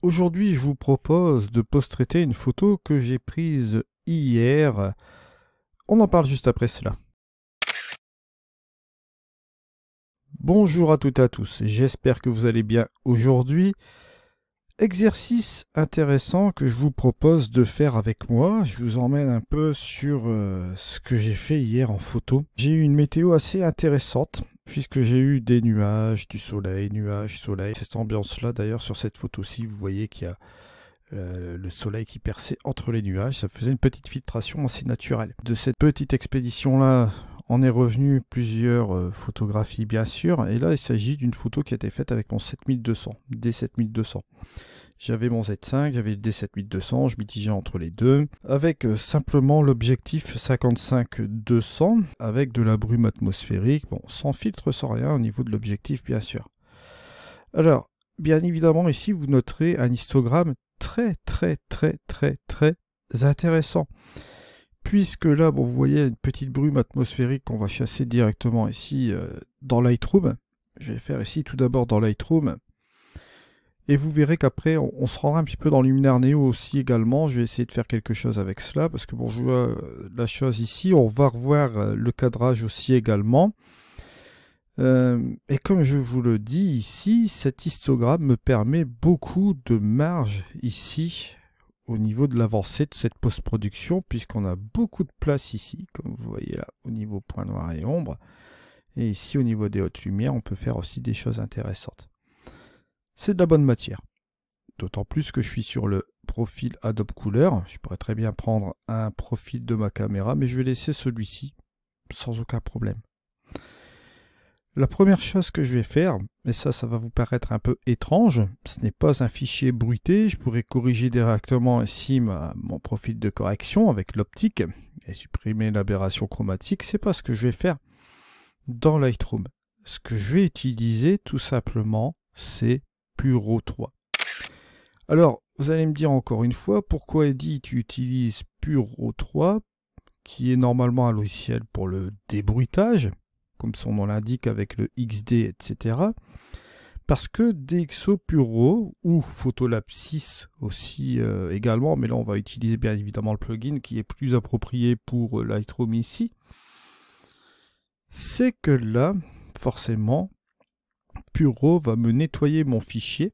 Aujourd'hui, je vous propose de post-traiter une photo que j'ai prise hier. On en parle juste après cela. Bonjour à toutes et à tous, j'espère que vous allez bien aujourd'hui. Exercice intéressant que je vous propose de faire avec moi. Je vous emmène un peu sur ce que j'ai fait hier en photo. J'ai eu une météo assez intéressante puisque j'ai eu des nuages, du soleil, nuages, soleil. C'est cette ambiance-là d'ailleurs sur cette photo-ci, vous voyez qu'il y a le soleil qui perçait entre les nuages. Ça faisait une petite filtration assez naturelle. De cette petite expédition-là, on est revenu plusieurs photographies bien sûr. Et là, il s'agit d'une photo qui a été faite avec mon 7200, D7200. J'avais mon Z5, j'avais le D7200, je mitigeais entre les deux, avec simplement l'objectif 55-200, avec de la brume atmosphérique, bon, sans filtre, sans rien, au niveau de l'objectif bien sûr. Alors, bien évidemment, ici, vous noterez un histogramme très intéressant. Puisque là, bon, vous voyez une petite brume atmosphérique qu'on va chasser directement ici dans Lightroom. Je vais faire ici tout d'abord dans Lightroom. Et vous verrez qu'après, on se rendra un petit peu dans Luminaire Neo aussi également. Je vais essayer de faire quelque chose avec cela, parce que bon, je vois la chose ici. On va revoir le cadrage aussi également. Et comme je vous le dis ici, cet histogramme me permet beaucoup de marge ici, au niveau de l'avancée de cette post-production, puisqu'on a beaucoup de place ici, comme vous voyez là, au niveau point noir et ombre. Et ici, au niveau des hautes lumières, on peut faire aussi des choses intéressantes. C'est de la bonne matière. D'autant plus que je suis sur le profil Adobe Couleur. Je pourrais très bien prendre un profil de ma caméra, mais je vais laisser celui-ci sans aucun problème. La première chose que je vais faire, et ça va vous paraître un peu étrange, ce n'est pas un fichier bruité, je pourrais corriger directement ici mon profil de correction avec l'optique et supprimer l'aberration chromatique, c'est pas ce que je vais faire dans Lightroom. Ce que je vais utiliser tout simplement, c'est Puro 3. Alors, vous allez me dire encore une fois, pourquoi Eddie tu utilises Puro 3, qui est normalement un logiciel pour le débruitage, comme son nom l'indique avec le XD, etc. Parce que DxO Puro, ou Photolab 6 aussi également, mais là on va utiliser bien évidemment le plugin qui est plus approprié pour Lightroom ici, c'est que là, forcément, Puro va me nettoyer mon fichier,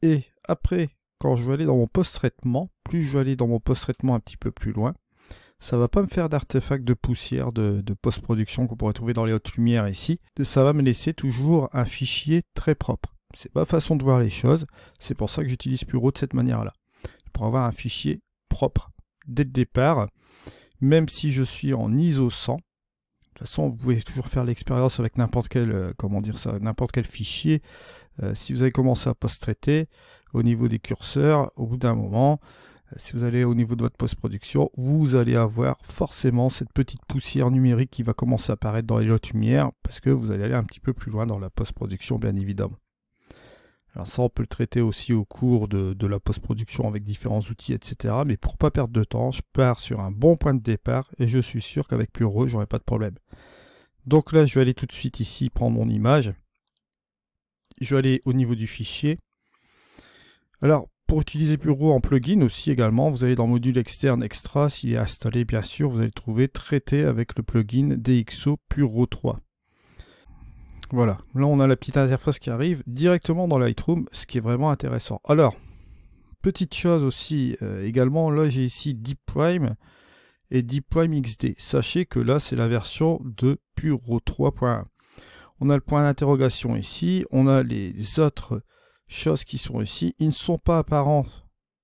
et après, quand je vais aller dans mon post-traitement, plus je vais aller dans mon post-traitement un petit peu plus loin, ça va pas me faire d'artefacts de poussière de post-production qu'on pourrait trouver dans les hautes lumières ici. Ça va me laisser toujours un fichier très propre. C'est ma façon de voir les choses. C'est pour ça que j'utilise Puro de cette manière-là. Pour avoir un fichier propre dès le départ, même si je suis en ISO 100. De toute façon, vous pouvez toujours faire l'expérience avec n'importe quel, n'importe quel fichier. Si vous avez commencé à post-traiter, au niveau des curseurs, au bout d'un moment, si vous allez au niveau de votre post-production, vous allez avoir forcément cette petite poussière numérique qui va commencer à apparaître dans les hautes lumières, parce que vous allez aller un petit peu plus loin dans la post-production, bien évidemment. Alors ça, on peut le traiter aussi au cours de la post-production avec différents outils, etc. Mais pour ne pas perdre de temps, je pars sur un bon point de départ, et je suis sûr qu'avec Puro, j'aurai pas de problème. Donc là, je vais aller tout de suite ici, prendre mon image. Je vais aller au niveau du fichier. Alors, pour utiliser Puro en plugin aussi également, vous allez dans module externe extra, s'il est installé bien sûr, vous allez le trouver traité avec le plugin DxO Puro 3. Voilà, là on a la petite interface qui arrive directement dans Lightroom, ce qui est vraiment intéressant. Alors, petite chose aussi également, là j'ai ici Deep Prime et Deep Prime XD. Sachez que là c'est la version de Puro 3.1. On a le point d'interrogation ici, on a les autres choses qui sont ici, ils ne sont pas apparents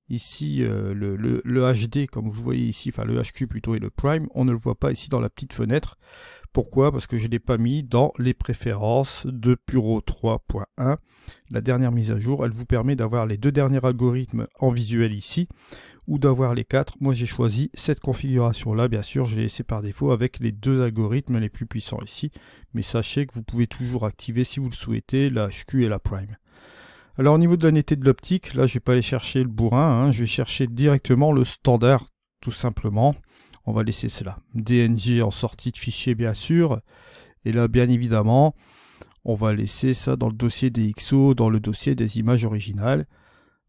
ici, le HD comme vous voyez ici, enfin le HQ plutôt et le Prime, on ne le voit pas ici dans la petite fenêtre. Pourquoi? Parce que je ne l'ai pas mis dans les préférences de Puro 3.1. La dernière mise à jour, elle vous permet d'avoir les deux derniers algorithmes en visuel ici, ou d'avoir les quatre. Moi j'ai choisi cette configuration là, bien sûr, je l'ai laissé par défaut avec les deux algorithmes les plus puissants ici. Mais sachez que vous pouvez toujours activer si vous le souhaitez, la HQ et la Prime. Alors au niveau de la netteté de l'optique, là je vais pas aller chercher le bourrin, hein, je vais chercher directement le standard, tout simplement. On va laisser cela. DNG en sortie de fichier bien sûr. Et là bien évidemment, on va laisser ça dans le dossier DxO, dans le dossier des images originales.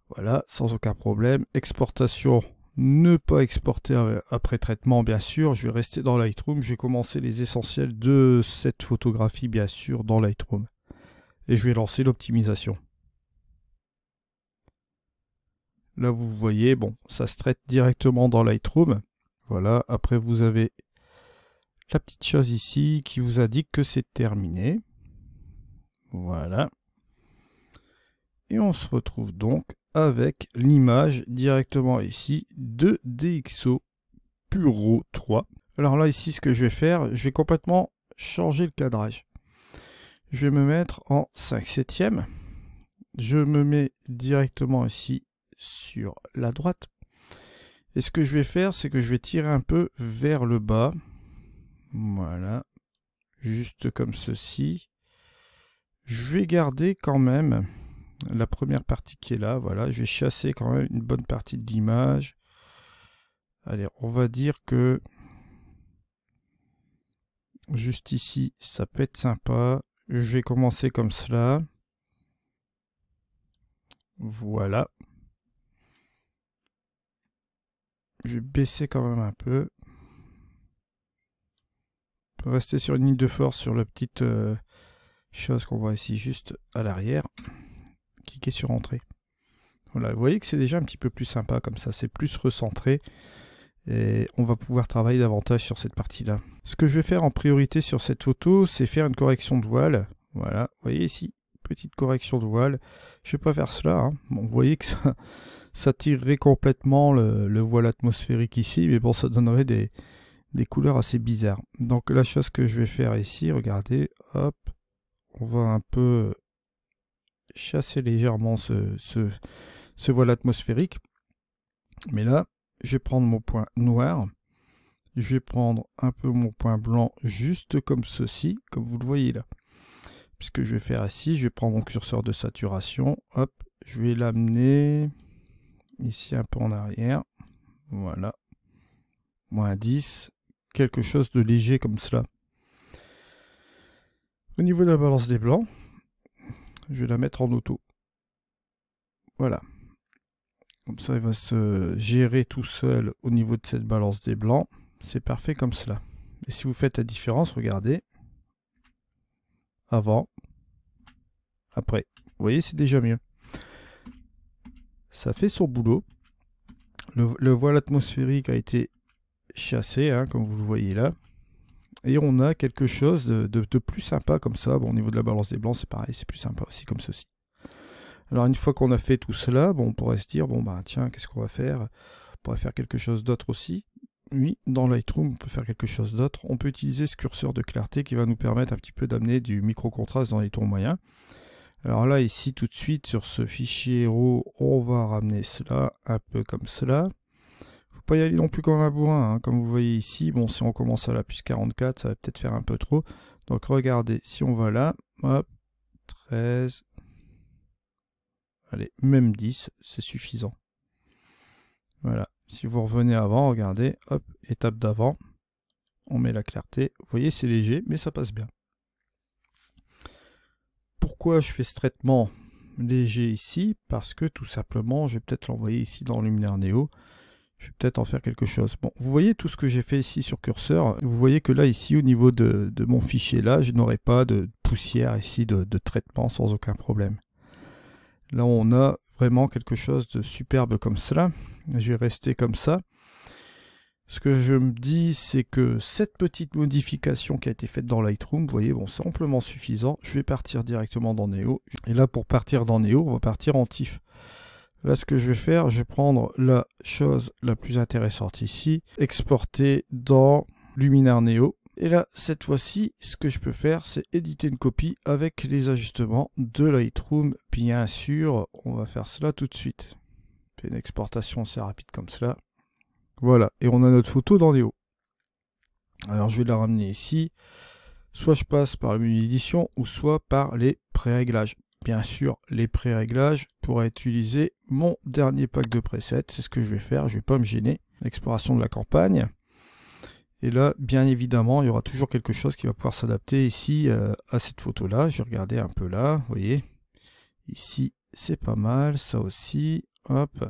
Voilà, sans aucun problème. Exportation, ne pas exporter après traitement, bien sûr. Je vais rester dans Lightroom. Je vais commencer les essentiels de cette photographie, bien sûr, dans Lightroom. Et je vais lancer l'optimisation. Là, vous voyez, bon, ça se traite directement dans Lightroom. Voilà, après vous avez la petite chose ici qui vous indique que c'est terminé. Voilà. Et on se retrouve donc avec l'image directement ici de DxO Puro 3. Alors là, ici, ce que je vais faire, je vais complètement changer le cadrage. Je vais me mettre en 5/7. Je me mets directement ici sur la droite. Et ce que je vais faire, c'est que je vais tirer un peu vers le bas. Voilà. Juste comme ceci. Je vais garder quand même la première partie qui est là. Voilà. Je vais chasser quand même une bonne partie de l'image. Allez, on va dire que juste ici, ça peut être sympa. Je vais commencer comme cela. Voilà. Je vais baisser quand même un peu. On peut rester sur une ligne de force sur la petite chose qu'on voit ici juste à l'arrière. Cliquez sur Entrée. Voilà, vous voyez que c'est déjà un petit peu plus sympa comme ça. C'est plus recentré. Et on va pouvoir travailler davantage sur cette partie-là. Ce que je vais faire en priorité sur cette photo, c'est faire une correction de voile. Voilà, vous voyez ici, petite correction de voile. Je ne vais pas faire cela. Hein. Bon, vous voyez que ça tirerait complètement le voile atmosphérique ici, mais bon, ça donnerait des couleurs assez bizarres. Donc la chose que je vais faire ici, regardez, hop, on va un peu chasser légèrement ce voile atmosphérique. Mais là, je vais prendre mon point noir, je vais prendre un peu mon point blanc juste comme ceci, comme vous le voyez là. Puisque je vais faire ici, je vais prendre mon curseur de saturation, hop, je vais l'amener ici un peu en arrière, voilà, moins 10, quelque chose de léger comme cela. Au niveau de la balance des blancs, je vais la mettre en auto. Voilà. Comme ça, il va se gérer tout seul au niveau de cette balance des blancs. C'est parfait comme cela. Et si vous faites la différence, regardez. Avant. Après. Vous voyez, c'est déjà mieux. Ça fait son boulot. Le voile atmosphérique a été chassé, hein, comme vous le voyez là. Et on a quelque chose de plus sympa comme ça. Bon, au niveau de la balance des blancs, c'est pareil. C'est plus sympa aussi comme ceci. Alors une fois qu'on a fait tout cela, bon, on pourrait se dire, bon bah tiens, qu'est-ce qu'on va faire? On pourrait faire quelque chose d'autre aussi. Oui, dans Lightroom, on peut faire quelque chose d'autre. On peut utiliser ce curseur de clarté qui va nous permettre un petit peu d'amener du micro-contraste dans les tons moyens. Alors là, ici, tout de suite, sur ce fichier RAW, on va ramener cela un peu comme cela. Faut pas y aller non plus comme un bourrin, hein. Comme vous voyez ici, bon, si on commence à la plus 44, ça va peut-être faire un peu trop. Donc regardez, si on va là, hop, 13... Allez, même 10, c'est suffisant. Voilà. Si vous revenez avant, regardez, hop, étape d'avant. On met la clarté. Vous voyez, c'est léger, mais ça passe bien. Pourquoi je fais ce traitement léger ici? Parce que tout simplement, je vais peut-être l'envoyer ici dans Luminaire Neo. Je vais peut-être en faire quelque chose. Bon, vous voyez tout ce que j'ai fait ici sur curseur. Vous voyez que là, ici, au niveau de mon fichier là, je n'aurai pas de poussière ici de traitement sans aucun problème. Là, on a vraiment quelque chose de superbe comme cela. Je vais rester comme ça. Ce que je me dis, c'est que cette petite modification qui a été faite dans Lightroom, vous voyez, bon, c'est amplement suffisant. Je vais partir directement dans Neo. Et là, pour partir dans Neo, on va partir en TIFF. Là, ce que je vais faire, je vais prendre la chose la plus intéressante ici, exporter dans Luminaire Neo. Et là, cette fois-ci, ce que je peux faire, c'est éditer une copie avec les ajustements de Lightroom. Bien sûr, on va faire cela tout de suite. On fait une exportation assez rapide comme cela. Voilà, et on a notre photo dans Neo. Alors, je vais la ramener ici. Soit je passe par le menu d'édition, ou soit par les pré-réglages. Bien sûr, les pré-réglages pour utiliser mon dernier pack de presets. C'est ce que je vais faire, je ne vais pas me gêner. Exploration de la campagne. Et là, bien évidemment, il y aura toujours quelque chose qui va pouvoir s'adapter ici à cette photo-là. Je vais regarder un peu là, vous voyez. Ici, c'est pas mal, ça aussi. Hop.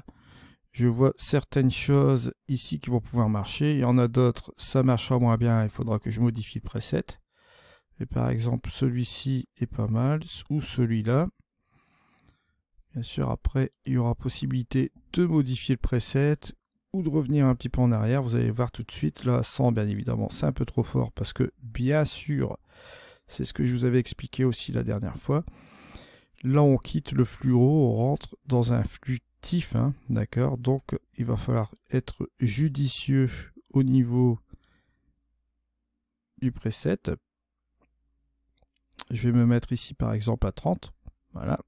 Je vois certaines choses ici qui vont pouvoir marcher. Il y en a d'autres, ça marchera moins bien. Il faudra que je modifie le preset. Et par exemple, celui-ci est pas mal. Ou celui-là. Bien sûr, après, il y aura possibilité de modifier le preset ou de revenir un petit peu en arrière. Vous allez voir tout de suite. Là, 100, bien évidemment, c'est un peu trop fort parce que, bien sûr, c'est ce que je vous avais expliqué aussi la dernière fois. Là, on quitte le fluoro, on rentre dans un flux TIFF, hein, d'accord? Donc, il va falloir être judicieux au niveau du preset. Je vais me mettre ici, par exemple, à 30. Voilà.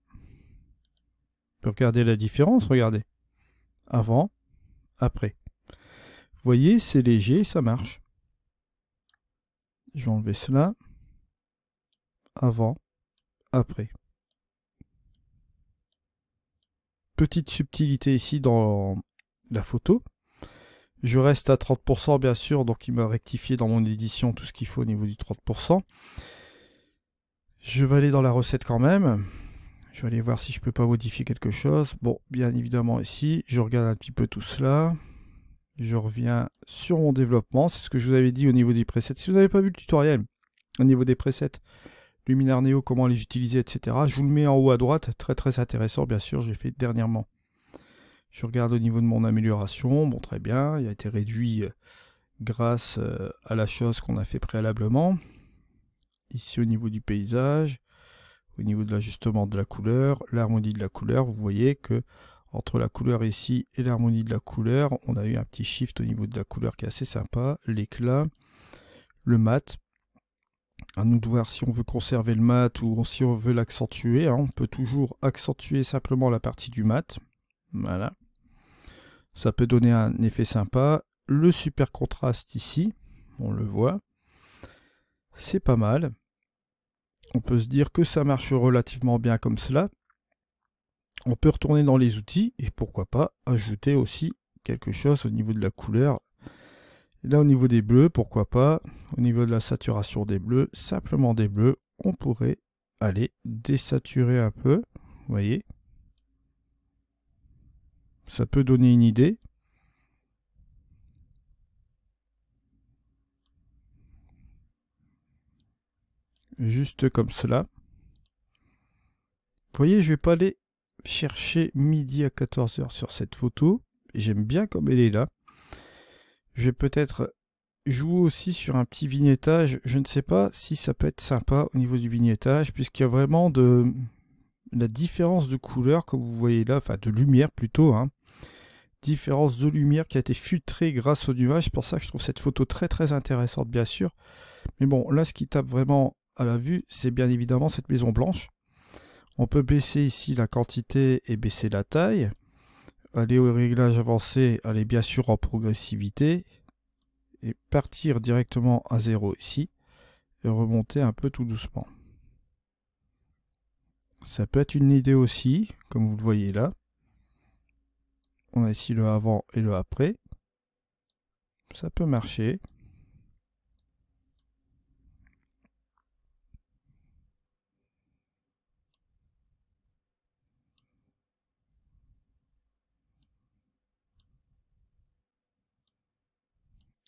On peut regarder la différence, regardez. Avant, après. Vous voyez, c'est léger, ça marche. Je vais enlever cela. Avant, après. Petite subtilité ici dans la photo. Je reste à 30% bien sûr, donc il m'a rectifié dans mon édition tout ce qu'il faut au niveau du 30%. Je vais aller dans la recette quand même. Je vais aller voir si je peux pas modifier quelque chose. Bon, bien évidemment ici, je regarde un petit peu tout cela. Je reviens sur mon développement. C'est ce que je vous avais dit au niveau des presets. Si vous n'avez pas vu le tutoriel au niveau des presets, Luminar Neo, comment les utiliser, etc. Je vous le mets en haut à droite. Très très intéressant, bien sûr, j'ai fait dernièrement. Je regarde au niveau de mon amélioration. Bon, très bien. Il a été réduit grâce à la chose qu'on a fait préalablement. Ici, au niveau du paysage, au niveau de l'ajustement de la couleur, l'harmonie de la couleur, vous voyez que entre la couleur ici et l'harmonie de la couleur, on a eu un petit shift au niveau de la couleur qui est assez sympa. L'éclat, le mat. À nous de voir si on veut conserver le mat ou si on veut l'accentuer. Hein. On peut toujours accentuer simplement la partie du mat. Voilà. Ça peut donner un effet sympa. Le super contraste ici, on le voit. C'est pas mal. On peut se dire que ça marche relativement bien comme cela. On peut retourner dans les outils et pourquoi pas ajouter aussi quelque chose au niveau de la couleur. Et là au niveau des bleus, pourquoi pas, au niveau de la saturation des bleus, simplement des bleus, on pourrait aller désaturer un peu, vous voyez. Ça peut donner une idée. Juste comme cela. Vous voyez, je vais pas aller chercher midi à 14 h sur cette photo. J'aime bien comme elle est là. Je vais peut-être jouer aussi sur un petit vignettage. Je ne sais pas si ça peut être sympa au niveau du vignettage, puisqu'il y a vraiment de la différence de couleur, comme vous voyez là, enfin de lumière plutôt. Hein. Différence de lumière qui a été filtrée grâce au nuage. C'est pour ça que je trouve cette photo très très intéressante, bien sûr. Mais bon, là, ce qui tape vraiment à la vue, c'est bien évidemment cette maison blanche. On peut baisser ici la quantité et baisser la taille. Aller au réglage avancé, aller bien sûr en progressivité. Et partir directement à 0 ici. Et remonter un peu tout doucement. Ça peut être une idée aussi, comme vous le voyez là. On a ici le avant et le après. Ça peut marcher.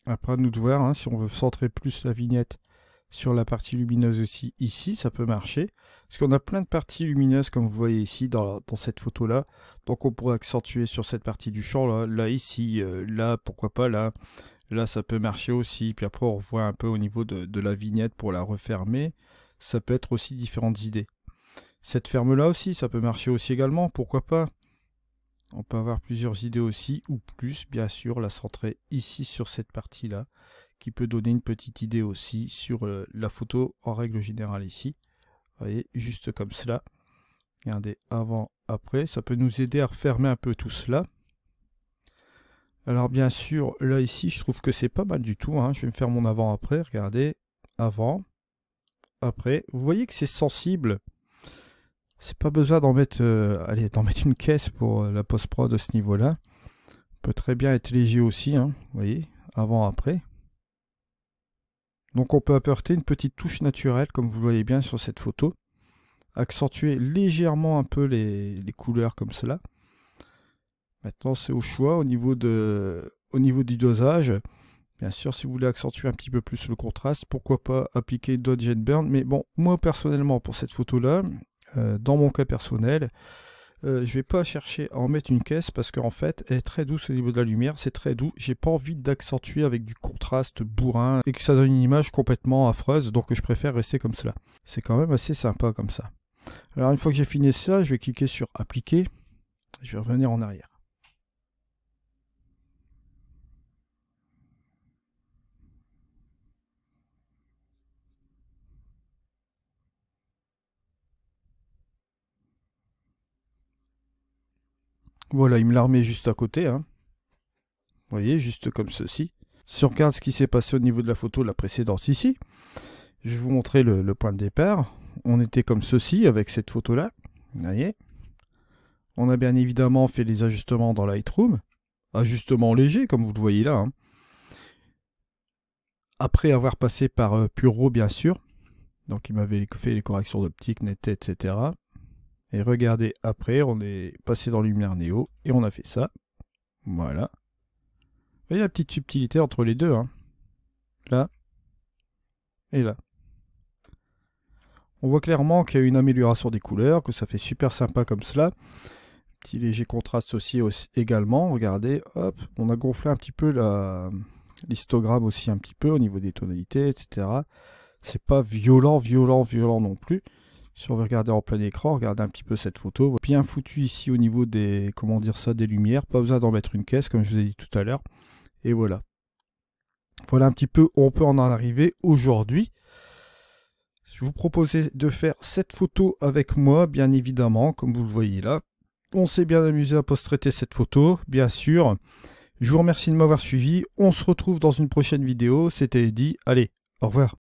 Après, à nous de voir, hein, si on veut centrer plus la vignette sur la partie lumineuse aussi, ici, ça peut marcher. Parce qu'on a plein de parties lumineuses, comme vous voyez ici, dans cette photo-là. Donc, on pourrait accentuer sur cette partie du champ, là ici, là, pourquoi pas, là. Là, ça peut marcher aussi. Puis après, on revoit un peu au niveau de la vignette pour la refermer. Ça peut être aussi différentes idées. Cette ferme-là aussi, ça peut marcher aussi également, pourquoi pas. On peut avoir plusieurs idées aussi, ou plus, bien sûr, la centrer ici sur cette partie-là, qui peut donner une petite idée aussi sur la photo en règle générale ici. Vous voyez, juste comme cela. Regardez, avant, après, ça peut nous aider à refermer un peu tout cela. Alors bien sûr, là ici, je trouve que c'est pas mal du tout. Hein. Je vais me faire mon avant-après, regardez, avant, après. Vous voyez que c'est sensible. C'est pas besoin d'en mettre, d'en mettre une caisse pour la post-prod à ce niveau-là. Peut très bien être léger aussi, hein, vous voyez, avant, après. Donc on peut apporter une petite touche naturelle, comme vous le voyez bien sur cette photo. Accentuer légèrement un peu les couleurs comme cela. Maintenant, c'est au choix au niveau du dosage. Bien sûr, si vous voulez accentuer un petit peu plus le contraste, pourquoi pas appliquer Dodge and Burn. Mais bon, moi personnellement, pour cette photo-là, dans mon cas personnel, je vais pas chercher à en mettre une caisse parce qu'en fait, elle est très douce au niveau de la lumière. C'est très doux. J'ai pas envie d'accentuer avec du contraste bourrin et que ça donne une image complètement affreuse. Donc, je préfère rester comme cela. C'est quand même assez sympa comme ça. Alors, une fois que j'ai fini ça, je vais cliquer sur Appliquer. Je vais revenir en arrière. Voilà, il me l'a remis juste à côté. Hein. Vous voyez, juste comme ceci. Si on regarde ce qui s'est passé au niveau de la photo, la précédente ici, je vais vous montrer le point de départ. On était comme ceci avec cette photo-là. Vous voyez. On a bien évidemment fait les ajustements dans Lightroom. Ajustements légers, comme vous le voyez là. Hein. Après avoir passé par Pure RAW, bien sûr. Donc, il m'avait fait les corrections d'optique, netteté, etc. Et regardez, après, on est passé dans Lumière Néo et on a fait ça. Voilà. Vous voyez la petite subtilité entre les deux. Hein. Là et là. On voit clairement qu'il y a une amélioration des couleurs, que ça fait super sympa comme cela. Petit léger contraste aussi également. Regardez, hop, on a gonflé un petit peu l'histogramme aussi un petit peu au niveau des tonalités, etc. C'est pas violent non plus. Si on veut regarder en plein écran, regardez un petit peu cette photo. Bien foutu ici au niveau des, comment dire ça, des lumières. Pas besoin d'en mettre une caisse, comme je vous ai dit tout à l'heure. Et voilà. Voilà un petit peu où on peut en arriver aujourd'hui. Je vous proposais de faire cette photo avec moi, bien évidemment, comme vous le voyez là. On s'est bien amusé à post-traiter cette photo, bien sûr. Je vous remercie de m'avoir suivi. On se retrouve dans une prochaine vidéo. C'était Eddy. Allez, au revoir.